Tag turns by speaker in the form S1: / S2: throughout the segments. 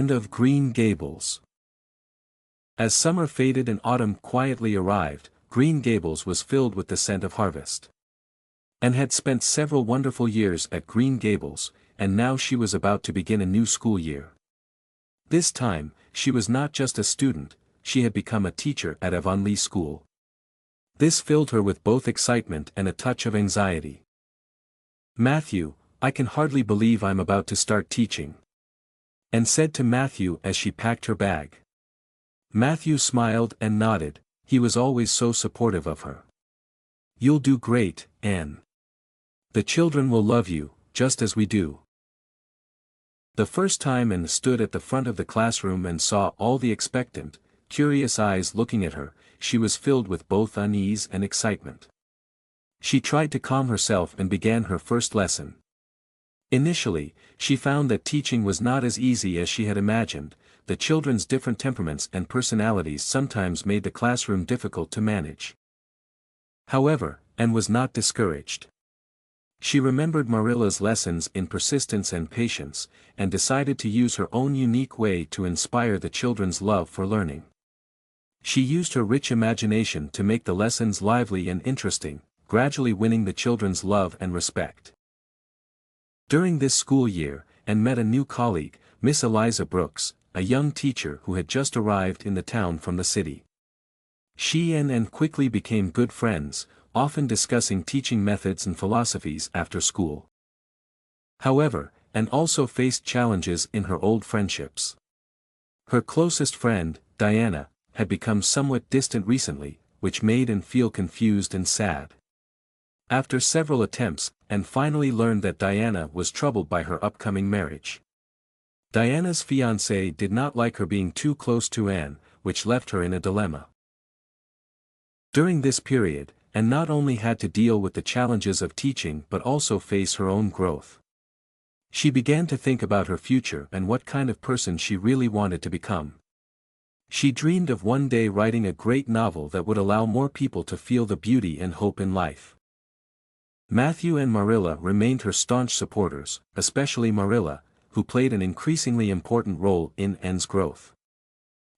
S1: Anne of Green Gables. As summer faded and autumn quietly arrived, Green Gables was filled with the scent of harvest. Anne had spent several wonderful years at Green Gables, and now she was about to begin a new school year. This time, she was not just a student, she had become a teacher at Avonlea School. This filled her with both excitement and a touch of anxiety. "Matthew, I can hardly believe I'm about to start teaching," Anne said to Matthew as she packed her bag. Matthew smiled and nodded, he was always so supportive of her. "You'll do great, Anne. The children will love you, just as we do." The first time Anne stood at the front of the classroom and saw all the expectant, curious eyes looking at her, she was filled with both unease and excitement. She tried to calm herself and began her first lesson. Initially, she found that teaching was not as easy as she had imagined. The children's different temperaments and personalities sometimes made the classroom difficult to manage. However, Anne was not discouraged. She remembered Marilla's lessons in persistence and patience, and decided to use her own unique way to inspire the children's love for learning. She used her rich imagination to make the lessons lively and interesting, gradually winning the children's love and respect. During this school year, Anne met a new colleague, Miss Eliza Brooks, a young teacher who had just arrived in the town from the city. She and Anne quickly became good friends, often discussing teaching methods and philosophies after school. However, Anne also faced challenges in her old friendships. Her closest friend, Diana, had become somewhat distant recently, which made Anne feel confused and sad. After several attempts, Anne finally learned that Diana was troubled by her upcoming marriage. Diana's fiancé did not like her being too close to Anne, which left her in a dilemma. During this period, Anne not only had to deal with the challenges of teaching but also face her own growth. She began to think about her future and what kind of person she really wanted to become. She dreamed of one day writing a great novel that would allow more people to feel the beauty and hope in life. Matthew and Marilla remained her staunch supporters, especially Marilla, who played an increasingly important role in Anne's growth.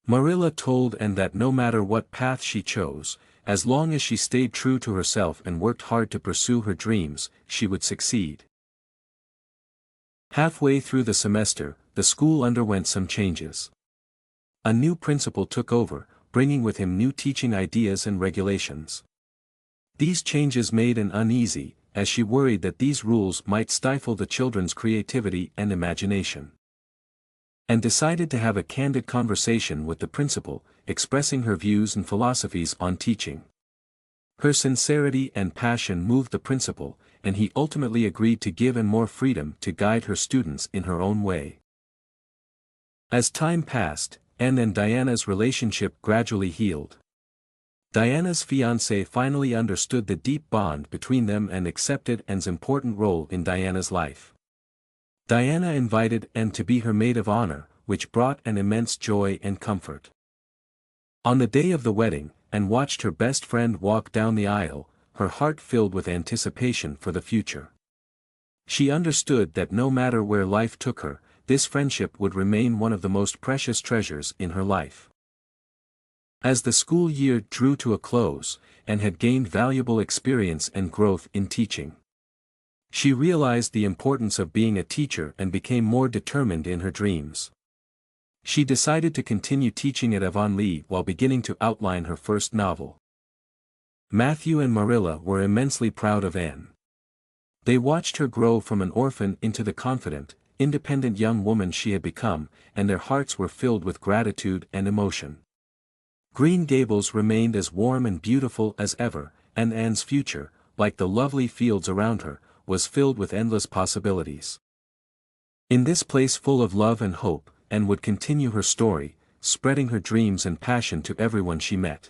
S1: Marilla told Anne that no matter what path she chose, as long as she stayed true to herself and worked hard to pursue her dreams, she would succeed. Halfway through the semester, the school underwent some changes. A new principal took over, bringing with him new teaching ideas and regulations. These changes made Anne uneasy, as she worried that these rules might stifle the children's creativity and imagination. Anne decided to have a candid conversation with the principal, expressing her views and philosophies on teaching. Her sincerity and passion moved the principal, and he ultimately agreed to give Anne more freedom to guide her students in her own way. As time passed, Anne and Diana's relationship gradually healed. Diana's fiancé finally understood the deep bond between them and accepted Anne's important role in Diana's life. Diana invited Anne to be her maid of honor, which brought an immense joy and comfort. On the day of the wedding, Anne watched her best friend walk down the aisle, her heart filled with anticipation for the future. She understood that no matter where life took her, this friendship would remain one of the most precious treasures in her life. As the school year drew to a close, Anne had gained valuable experience and growth in teaching. She realized the importance of being a teacher and became more determined in her dreams. She decided to continue teaching at Avonlea while beginning to outline her first novel. Matthew and Marilla were immensely proud of Anne. They watched her grow from an orphan into the confident, independent young woman she had become, and their hearts were filled with gratitude and emotion. Green Gables remained as warm and beautiful as ever, and Anne's future, like the lovely fields around her, was filled with endless possibilities. In this place full of love and hope, Anne would continue her story, spreading her dreams and passion to everyone she met.